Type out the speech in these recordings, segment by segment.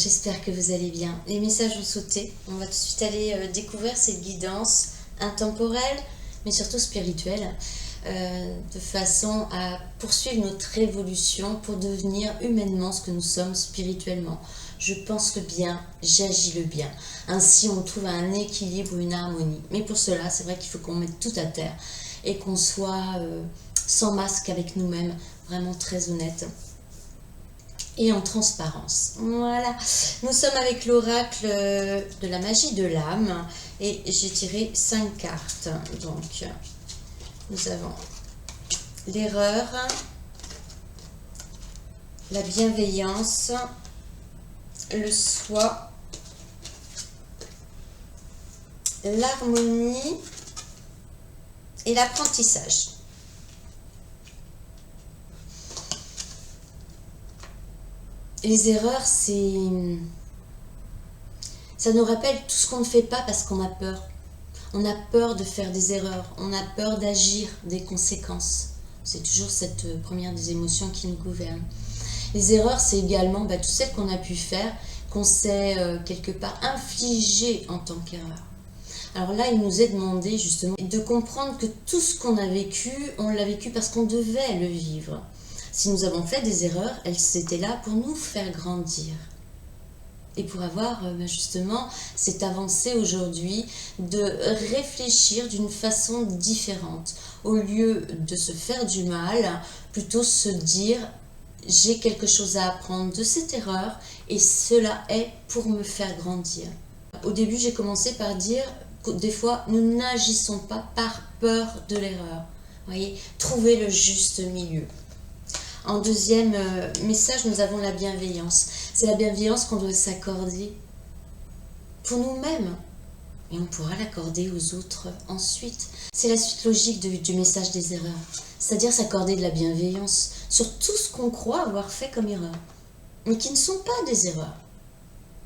j'espère que vous allez bien. Les messages ont sauté. On va tout de suite aller découvrir cette guidance intemporelle, mais surtout spirituelle, de façon à poursuivre notre évolution pour devenir humainement ce que nous sommes spirituellement. Je pense le bien, j'agis le bien. Ainsi, on trouve un équilibre, une harmonie. Mais pour cela, c'est vrai qu'il faut qu'on mette tout à terre et qu'on soit sans masque avec nous-mêmes, vraiment très honnête. Et en transparence. Voilà, nous sommes avec l'oracle de la magie de l'âme et j'ai tiré 5 cartes. Donc, nous avons l'erreur, la bienveillance, le soi, l'harmonie et l'apprentissage. Les erreurs, ça nous rappelle tout ce qu'on ne fait pas parce qu'on a peur. On a peur de faire des erreurs, on a peur d'agir des conséquences. C'est toujours cette première des émotions qui nous gouverne. Les erreurs, c'est également toutes celles qu'on a pu faire, qu'on s'est quelque part infligées en tant qu'erreur. Alors là, il nous est demandé justement de comprendre que tout ce qu'on a vécu, on l'a vécu parce qu'on devait le vivre. Si nous avons fait des erreurs, elles étaient là pour nous faire grandir. Et pour avoir justement cette avancée aujourd'hui de réfléchir d'une façon différente. Au lieu de se faire du mal, plutôt se dire j'ai quelque chose à apprendre de cette erreur et cela est pour me faire grandir. Au début, j'ai commencé par dire que des fois, nous n'agissons pas par peur de l'erreur. Voyez, trouver le juste milieu. En deuxième message, nous avons la bienveillance. C'est la bienveillance qu'on doit s'accorder pour nous-mêmes. Et on pourra l'accorder aux autres ensuite. C'est la suite logique du message des erreurs. C'est-à-dire s'accorder de la bienveillance sur tout ce qu'on croit avoir fait comme erreur. Mais qui ne sont pas des erreurs.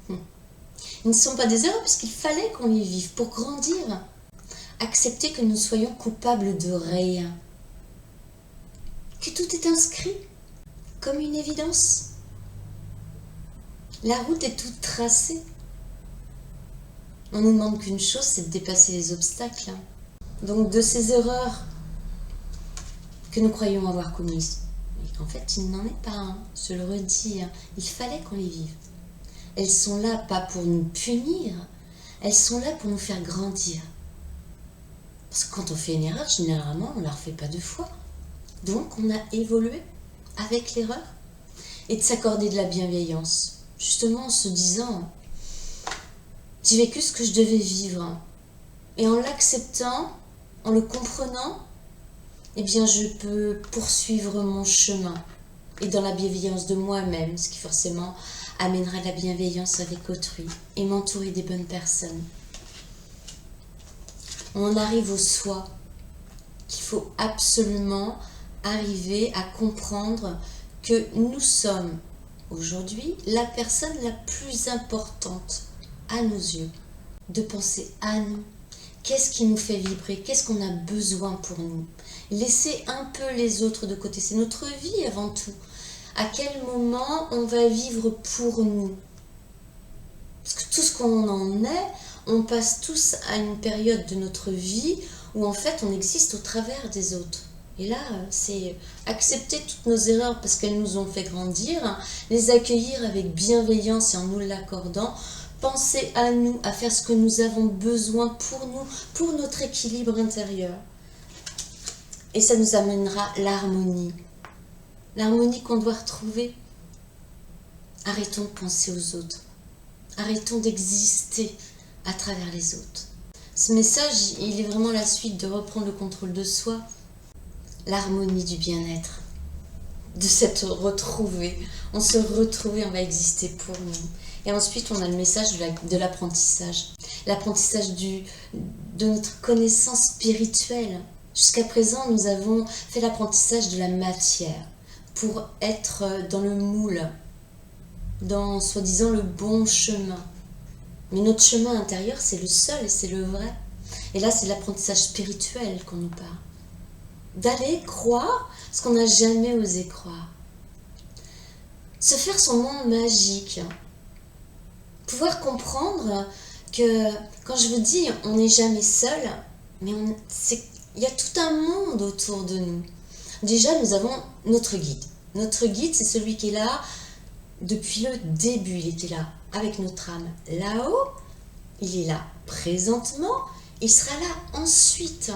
Ils ne sont pas des erreurs parce qu'il fallait qu'on les vive pour grandir. Accepter que nous soyons coupables de rien. Que tout est inscrit comme une évidence. La route est toute tracée. On nous demande qu'une chose, c'est de dépasser les obstacles. Donc de ces erreurs que nous croyons avoir commises, en fait, il n'en est pas un, je le redis, il fallait qu'on les vive. Elles sont là pas pour nous punir, elles sont là pour nous faire grandir. Parce que quand on fait une erreur, généralement, on ne la refait pas 2 fois. Donc, on a évolué avec l'erreur et de s'accorder de la bienveillance. Justement, en se disant, j'ai vécu ce que je devais vivre. Et en l'acceptant, en le comprenant, eh bien, je peux poursuivre mon chemin. Et dans la bienveillance de moi-même, ce qui forcément amènera la bienveillance avec autrui et m'entourer des bonnes personnes. On arrive au soi, qu'il faut absolument arriver à comprendre que nous sommes aujourd'hui la personne la plus importante à nos yeux, de penser à nous. Qu'est-ce qui nous fait vibrer? Qu'est-ce qu'on a besoin pour nous? Laisser un peu les autres de côté, c'est notre vie avant tout. À quel moment on va vivre pour nous? Parce que tout ce qu'on en est, on passe tous à une période de notre vie où en fait on existe au travers des autres. Et là, c'est accepter toutes nos erreurs parce qu'elles nous ont fait grandir, les accueillir avec bienveillance et en nous l'accordant, penser à nous, à faire ce que nous avons besoin pour nous, pour notre équilibre intérieur. Et ça nous amènera l'harmonie. L'harmonie qu'on doit retrouver. Arrêtons de penser aux autres. Arrêtons d'exister à travers les autres. Ce message, il est vraiment la suite de reprendre le contrôle de soi. L'harmonie du bien-être, de s'être retrouvé. On se retrouve et on va exister pour nous. Et ensuite, on a le message de l'apprentissage. L'apprentissage de notre connaissance spirituelle. Jusqu'à présent, nous avons fait l'apprentissage de la matière pour être dans le moule, dans soi-disant le bon chemin. Mais notre chemin intérieur, c'est le seul et c'est le vrai. Et là, c'est l'apprentissage spirituel qu'on nous parle. D'aller croire ce qu'on n'a jamais osé croire. Se faire son monde magique. pouvoir comprendre que quand je vous dis on n'est jamais seul, mais il y a tout un monde autour de nous. Déjà, nous avons notre guide. Notre guide, c'est celui qui est là depuis le début. Il était là avec notre âme là-haut. Il est là présentement. Il sera là ensuite.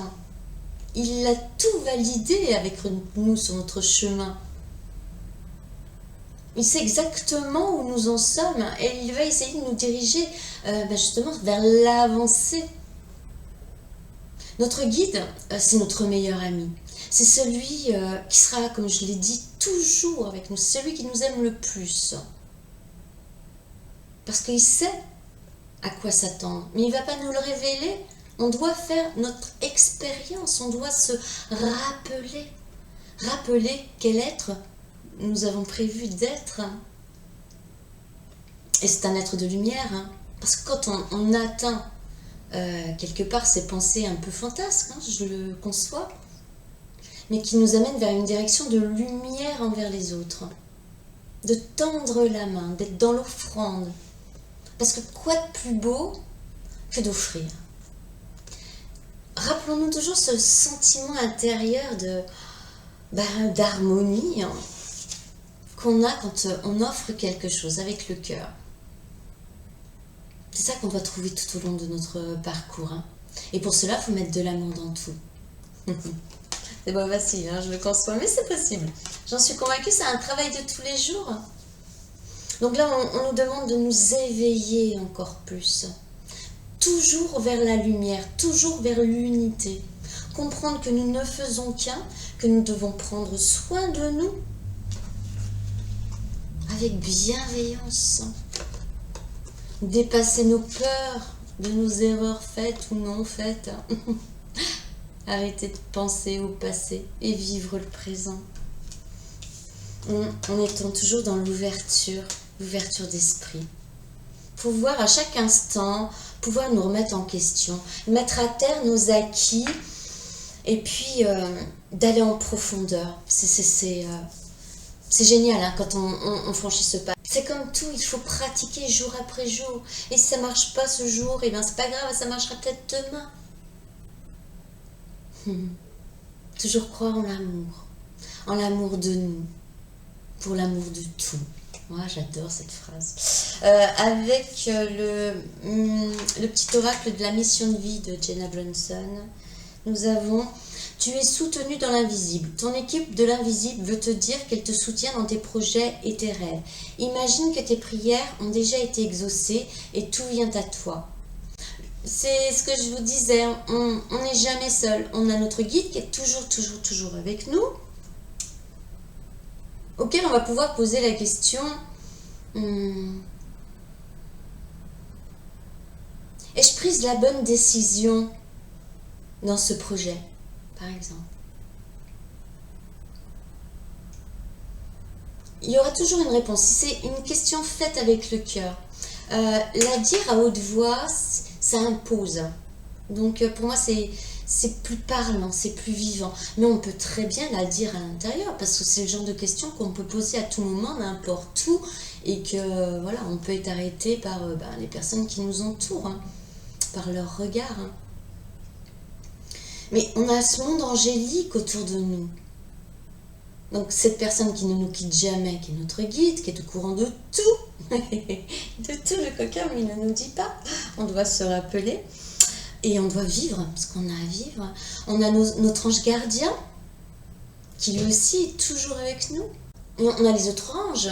Il a tout validé avec nous sur notre chemin. Il sait exactement où nous en sommes et il va essayer de nous diriger justement vers l'avancée. Notre guide, c'est notre meilleur ami. C'est celui qui sera, comme je l'ai dit, toujours avec nous. C'est celui qui nous aime le plus. Parce qu'il sait à quoi s'attendre. Mais il ne va pas nous le révéler. On doit faire notre expérience. On doit se rappeler. Rappeler quel être nous avons prévu d'être. Et c'est un être de lumière. Parce que quand on atteint quelque part ces pensées un peu fantasques, je le conçois, mais qui nous amènent vers une direction de lumière envers les autres. De tendre la main, d'être dans l'offrande. Parce que quoi de plus beau que d'offrir? Rappelons-nous toujours ce sentiment intérieur d'harmonie qu'on a quand on offre quelque chose avec le cœur. C'est ça qu'on doit trouver tout au long de notre parcours. Et pour cela, il faut mettre de l'amour dans tout. C'est pas facile, je le conçois, mais c'est possible. J'en suis convaincue, c'est un travail de tous les jours. Donc là, on nous demande de nous éveiller encore plus. Toujours vers la lumière, toujours vers l'unité. Comprendre que nous ne faisons qu'un, que nous devons prendre soin de nous avec bienveillance. Dépasser nos peurs de nos erreurs faites ou non faites. Arrêter de penser au passé et vivre le présent. En étant toujours dans l'ouverture d'esprit. Pouvoir à chaque instant, pouvoir nous remettre en question, mettre à terre nos acquis et puis d'aller en profondeur. C'est génial quand on franchit ce pas. C'est comme tout, il faut pratiquer jour après jour. Et si ça ne marche pas ce jour, c'est pas grave, ça marchera peut-être demain. Toujours croire en l'amour de nous, pour l'amour de tout. Moi, j'adore cette phrase. Avec le petit oracle de la mission de vie de Jenna Brunson, nous avons « Tu es soutenu dans l'invisible. Ton équipe de l'invisible veut te dire qu'elle te soutient dans tes projets et tes rêves. Imagine que tes prières ont déjà été exaucées et tout vient à toi. » C'est ce que je vous disais, on n'est jamais seul. On a notre guide qui est toujours avec nous, auquel on va pouvoir poser la question ai-je prise la bonne décision dans ce projet, par exemple? Il y aura toujours une réponse. Si c'est une question faite avec le cœur, la dire à haute voix, ça impose. Donc pour moi, c'est plus parlant, c'est plus vivant. Mais on peut très bien la dire à l'intérieur, parce que c'est le genre de question qu'on peut poser à tout moment, n'importe où, et que voilà, on peut être arrêté par les personnes qui nous entourent, par leur regard. Mais on a ce monde angélique autour de nous. Donc cette personne qui ne nous quitte jamais, qui est notre guide, qui est au courant de tout, de tout le coquin, mais il ne nous dit pas. On doit se rappeler. Et on doit vivre, parce qu'on a à vivre. On a notre ange gardien, qui lui aussi est toujours avec nous. Et on a les autres anges.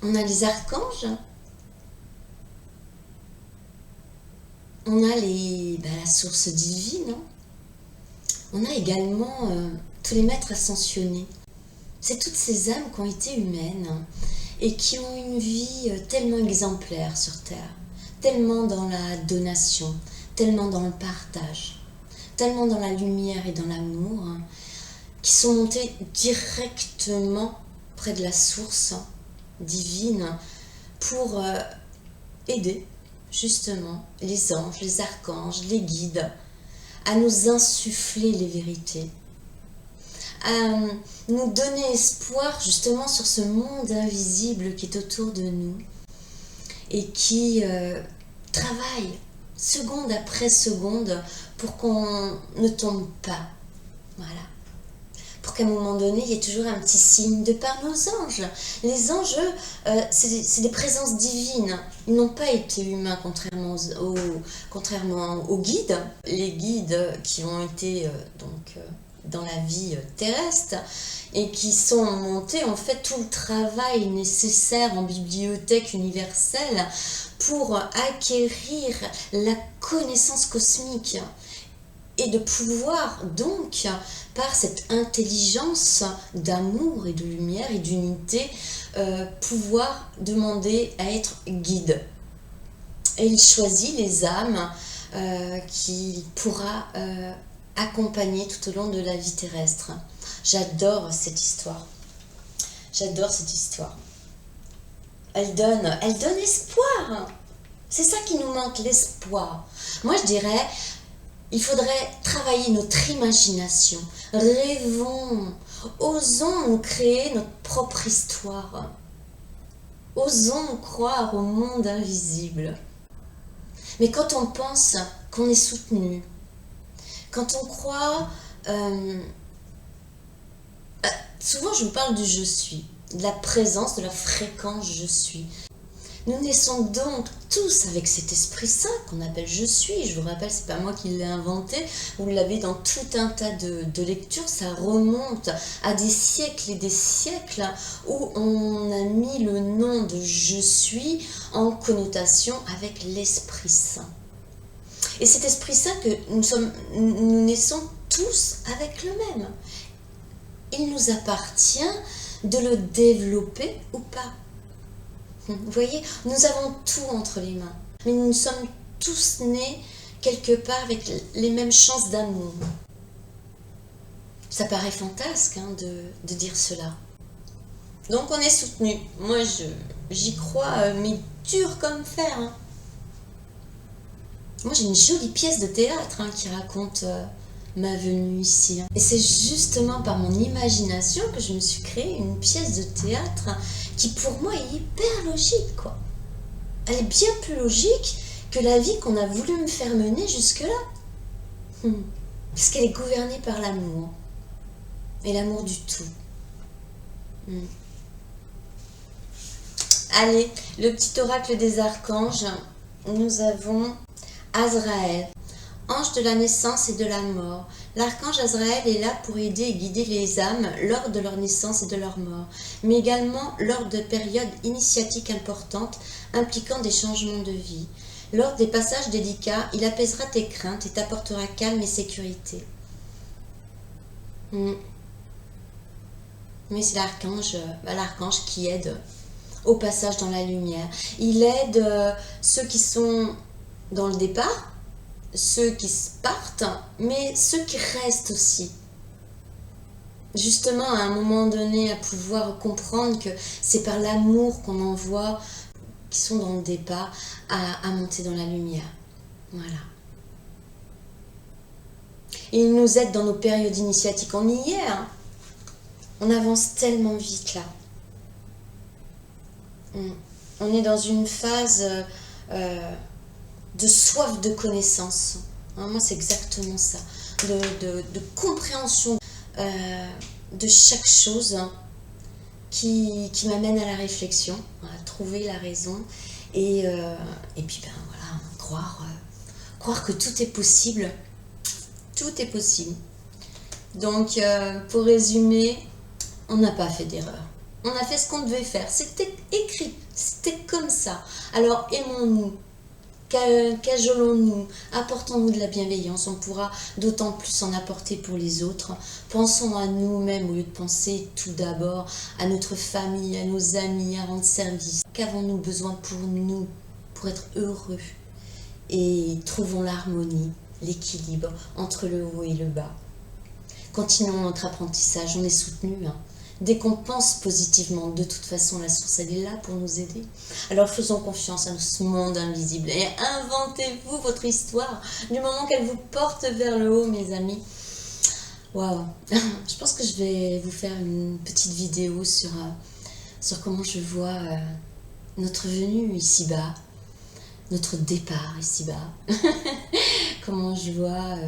On a les archanges. On a la source divine. On a également tous les maîtres ascensionnés. C'est toutes ces âmes qui ont été humaines et qui ont une vie tellement exemplaire sur Terre. Tellement dans la donation, tellement dans le partage, tellement dans la lumière et dans l'amour, qui sont montés directement près de la source divine pour aider justement les anges, les archanges, les guides à nous insuffler les vérités, à nous donner espoir justement sur ce monde invisible qui est autour de nous et qui travaille seconde après seconde pour qu'on ne tombe pas. Voilà. Pour qu'à un moment donné, il y ait toujours un petit signe de par nos anges. Les anges, c'est des présences divines. Ils n'ont pas été humains, contrairement aux guides. Les guides qui ont été dans la vie terrestre et qui sont montés, ont fait tout le travail nécessaire en bibliothèque universelle pour acquérir la connaissance cosmique et de pouvoir donc, par cette intelligence d'amour et de lumière et d'unité, pouvoir demander à être guide. Et il choisit les âmes qu'il pourra accompagner tout au long de la vie terrestre. J'adore cette histoire. J'adore cette histoire. Elle donne espoir. C'est ça qui nous manque, l'espoir. Moi, je dirais, il faudrait travailler notre imagination. Rêvons. Osons nous créer notre propre histoire. Osons croire au monde invisible. Mais quand on pense qu'on est soutenu, quand on croit... souvent, je vous parle du « je suis », de la présence, de la fréquence « je suis ». Nous naissons donc tous avec cet Esprit Saint qu'on appelle « je suis ». Je vous rappelle, c'est pas moi qui l'ai inventé. Vous l'avez dans tout un tas de lectures. Ça remonte à des siècles et des siècles où on a mis le nom de « je suis » en connotation avec l'Esprit Saint. Et cet Esprit Saint que nous naissons tous avec le même. Il nous appartient de le développer ou pas. Vous voyez, nous avons tout entre les mains, mais nous sommes tous nés quelque part avec les mêmes chances d'amour. Ça paraît fantasque de dire cela. Donc on est soutenu. Moi j'y crois, mais dur comme fer. Moi j'ai une jolie pièce de théâtre qui raconte ma venue ici. Et c'est justement par mon imagination que je me suis créé une pièce de théâtre qui pour moi est hyper logique, quoi. Elle est bien plus logique que la vie qu'on a voulu me faire mener jusque-là. Parce qu'elle est gouvernée par l'amour. Et l'amour du tout. Allez, le petit oracle des archanges. Nous avons Azraël, ange de la naissance et de la mort. L'archange Azraël est là pour aider et guider les âmes lors de leur naissance et de leur mort, mais également lors de périodes initiatiques importantes impliquant des changements de vie. Lors des passages délicats, il apaisera tes craintes et t'apportera calme et sécurité. Mais c'est l'archange qui aide au passage dans la lumière. Il aide ceux qui sont dans le départ, ceux qui partent, mais ceux qui restent aussi. Justement, à un moment donné, à pouvoir comprendre que c'est par l'amour qu'on envoie, qui sont dans le départ, à monter dans la lumière. Voilà. Et il nous aide dans nos périodes initiatiques. On y est, On avance tellement vite là. On est dans une phase de soif de connaissance. Moi, c'est exactement ça. De compréhension de chaque chose qui m'amène à la réflexion, à trouver la raison. Et puis, voilà, croire que tout est possible. Tout est possible. Donc, pour résumer, on n'a pas fait d'erreur. On a fait ce qu'on devait faire. C'était écrit. C'était comme ça. Alors, aimons-nous. Cajolons-nous, apportons-nous de la bienveillance, on pourra d'autant plus en apporter pour les autres. Pensons à nous-mêmes au lieu de penser tout d'abord à notre famille, à nos amis, à rendre service. Qu'avons-nous besoin pour nous, pour être heureux? Et trouvons l'harmonie, l'équilibre entre le haut et le bas. Continuons notre apprentissage, on est soutenu. Dès qu'on pense positivement, de toute façon, la source, elle est là pour nous aider. Alors faisons confiance à ce monde invisible et inventez-vous votre histoire du moment qu'elle vous porte vers le haut, mes amis. Waouh. Je pense que je vais vous faire une petite vidéo sur comment je vois notre venue ici-bas, notre départ ici-bas, comment je vois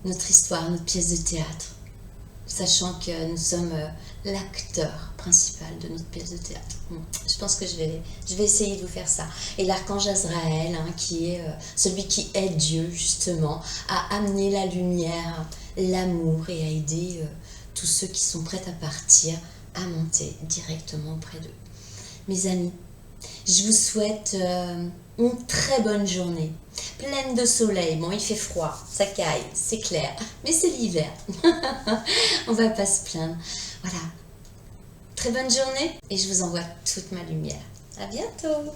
notre histoire, notre pièce de théâtre, sachant que nous sommes l'acteur principal de notre pièce de théâtre. Je pense que je vais essayer de vous faire ça. Et l'archange Azraël, qui est celui qui aide Dieu justement à amener la lumière, l'amour et à aider tous ceux qui sont prêts à partir à monter directement auprès d'eux. Mes amis, je vous souhaite une très bonne journée, pleine de soleil. Bon, il fait froid, ça caille, c'est clair, mais c'est l'hiver. On va pas se plaindre. Voilà. Très bonne journée et je vous envoie toute ma lumière. À bientôt.